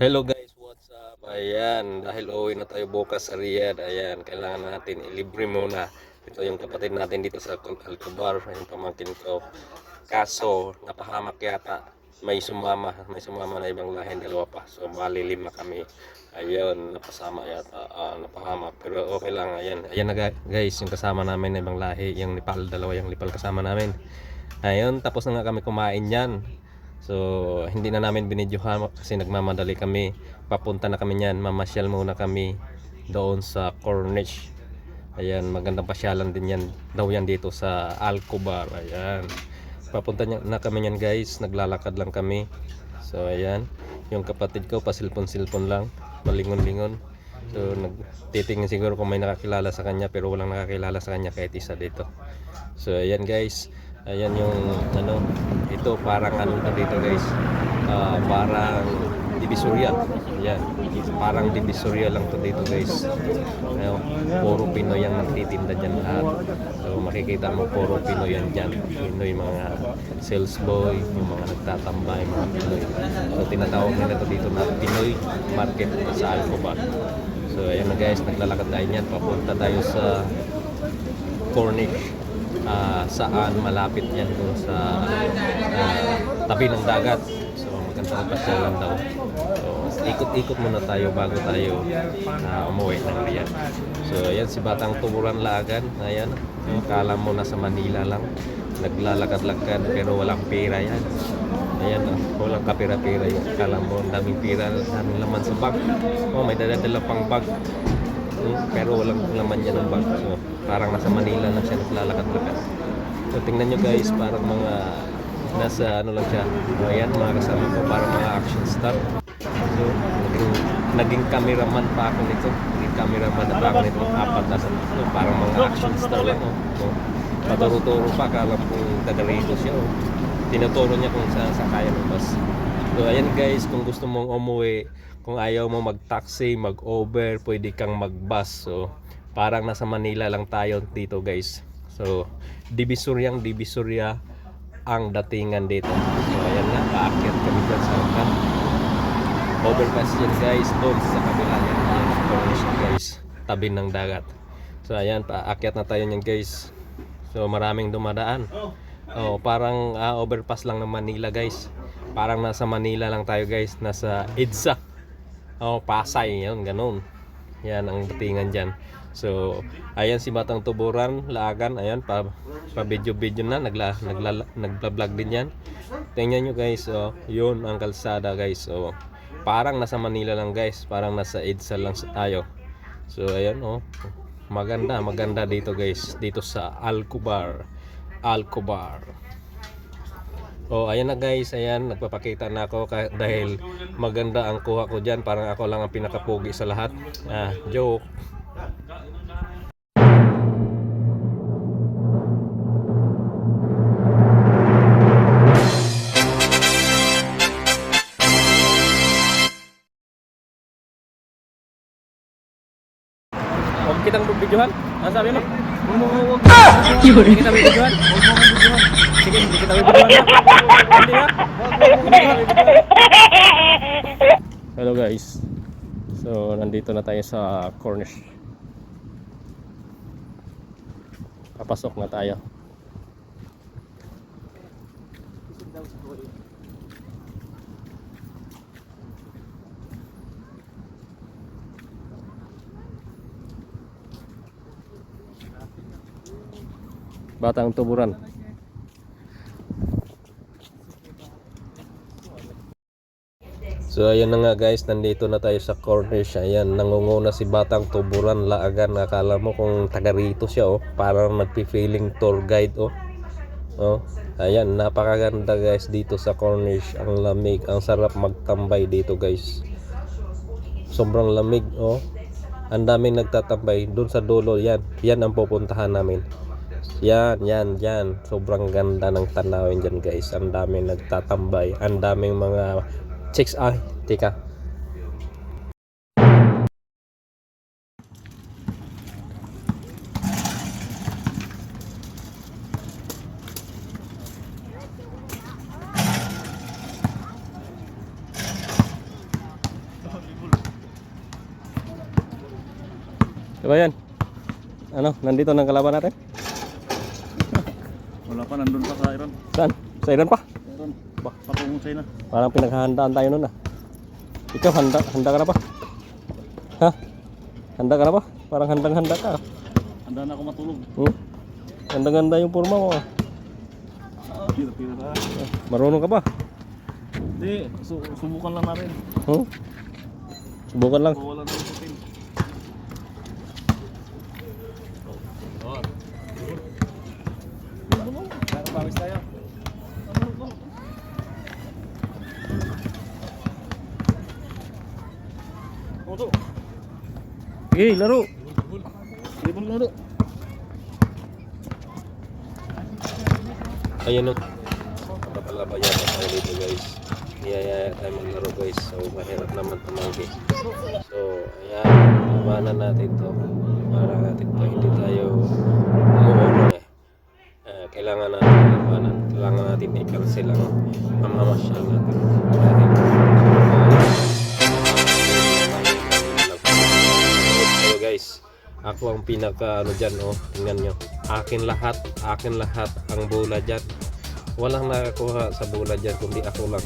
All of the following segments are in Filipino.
Hello guys, what's up? Ayan, dahil uwi na tayo bukas sa Riyadh, ayan, kailangan natin ilibre muna. Ito yung kapatid natin dito sa Alcobar, yung pamangkin ko. Kaso, napahamak yata. May sumama na ibang lahin, dalawa pa. So, bali 5 kami. Ayun, napasama yata, napahamak. Pero okay lang, ayan. Ayan na guys, yung kasama namin na ibang lahi, yung Nepal, dalawa yung Nepal kasama namin. Ayun, tapos na nga kami kumain yan. So, hindi na namin binidyohan kasi nagmamadali kami. Papunta na kami niyan. Mamasyal muna kami doon sa Corniche. Ayan, magandang pasyalan din yan. Daw yan dito sa Alcobar. Ayan. Papunta na kami niyan guys. Naglalakad lang kami. So, ayan. Yung kapatid ko, pasilpon-silpon lang. Malingon-lingon. So, nagtitingin siguro kung may nakakilala sa kanya. Pero walang nakakilala sa kanya kahit isa dito. So, ayan guys. Ayan yung ito parang dito guys, parang Divisoria. Ayan, parang Divisoria lang to dito guys. Ayun, puro Pinoy ang nagtitinda dyan lahat. So makikita mo puro Pinoy yan dyan. Pinoy, mga sales boy, yung mga nagtatambay, mga Pinoy. So tinatawag nila to dito na Pinoy Market sa Alcobar. So ayan na guys, naglalakad tayo yan. Papunta tayo sa Corniche. Saan malapit yan doon sa tabi ng dagat. So magandang pasyalan daw. So ikot-ikot muna tayo bago tayo umuwi ng Riyadh. So ayan si Batang Tuburan Laagan. Ayan, kala mo nasa Manila lang. Naglalakad-lakad pero walang pera yan. Ayan, walang kapira-pira yan. Kala mo daming pera, daming laman sa bag. May dala-dala pang bag. Pero walang laman niya ng bag. So parang nasa Manila lang siya naglalakad-lakad. So tingnan nyo guys, parang mga nasa lang siya. Ayan, mga kasama ko, parang mga action star. So naging cameraman pa ako nito. Naging cameraman na pa ako nito. Apat na parang mga action star lang. Paturo-turo pa, kala kung taga-rito siya. Tinuturo niya kung saan sa kaya ng bus. So ayan guys, kung gusto mong umuwi, kung ayaw mo mag-taxi, mag-Uber, pwede kang mag-bus. So parang nasa Manila lang tayo dito guys. So Divisoria ang datingan dito. So ayan na, paakyat kami dyan sa overpass yan guys, doon sa kabila yan. Guys, tabi ng dagat. So ayan, paakyat na tayo nyan guys. So maraming dumadaan. Parang overpass lang ng Manila guys. Parang nasa Manila lang tayo guys, nasa EDSA. Pasay, yun, ganun. Yan ang datingan dyan. So, ayan si Batang Tuburan Laagan, ayan, pa video-video na, nagla-vlog din yan. Tingnan nyo guys, yun ang kalsada guys. Parang nasa Manila lang guys, parang nasa EDSA lang tayo. So, ayan, maganda dito guys, dito sa Alcobar. Ayan na guys, ayan, nagpapakita na ako dahil maganda ang kuha ko dyan. Parang ako lang ang pinakapugi sa lahat. Joke. Huwag kitang bibidyohan. Ano sabi mo? Huwag kita bibidyohan. Sige, hindi kita bibidyohan na. Hindi na. Hello guys. So, nandito na tayo sa Corniche. Papasok na tayo. Batang Tuburan. So ayan na nga guys, nandito na tayo sa Corniche. Ayan, nangunguna si Batang Tuburan Laagan. Akala mo kung taga rito siya, parang nagpi-feeling tour guide. Ayan, napakaganda guys dito sa Corniche. Ang lamig, ang sarap magtambay dito guys. Sobrang lamig, ang daming nagtatambay doon sa dulo. Yan ang pupuntahan namin. Yan. Sobrang ganda ng tanawin dyan guys. Ang daming nagtatambay. Ang daming mga chicks. Tika. Diba yan? Ano, nandito ng kalaban natin? Wala pa, nandun pa sa Iran. Saan? Sa Iran pa? Iran, patungong China. Parang pinaghahandaan tayo nun ah. Ikaw, handa ka na ba? Ha? Handa ka na ba? Parang handang-handa ka. Handa na ako matulog. Ganda-ganda yung forma mo ah. Pira-pira na. Marunong ka ba? Hindi, subukan lang natin. Subukan lang. Wala na yung putin. Pero pawis tayo. Oto. Sige, laro. Libon laro. Ayan o. Napalabayan na tayo dito guys. Niyayaya tayo maglaro guys. So mahirap naman tumanggi. So ayan. Labanan natin to. Para natin to. Hindi tayo umuulong eh. Kailangan natin labanan. Kailangan natin i-cancel ang mamamasyal natin. Dahil so guys. Ako ang pinaka ano dyan oh. Tingnan nyo. Akin lahat ang bola dyan. Walang nakakuha sa bola dyan kundi ako lang.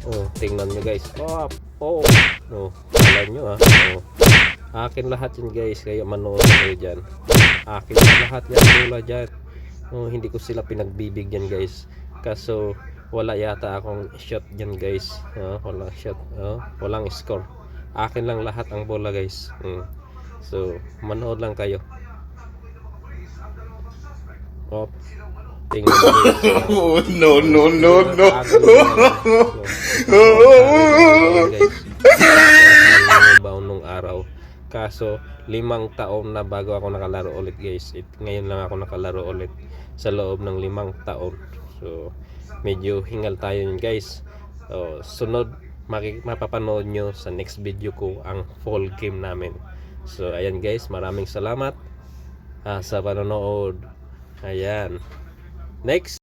Oh, tingnan nyo guys. Oh. Alam nyo ha. Oh. Akin lahat yun guys. Kaya manood kayo dyan. Akin lahat yan bola dyan. Oh, hindi ko sila pinagbibigyan guys. Kaso wala yata akong shot dyan guys. Walang shot. Walang score. Akin lang lahat ang bola guys. So, manood lang kayo. Tingnan Oh, no. nung araw. Kaso 5 taon na bago ako nakalaro ulit guys. Ngayon lang ako nakalaro ulit sa loob ng 5 taon. So, medyo hingal tayo yun guys. So, sunod mapapanood nyo sa next video ko ang full game namin. So, ayan guys, maraming salamat sa panonood. Ayan. Next.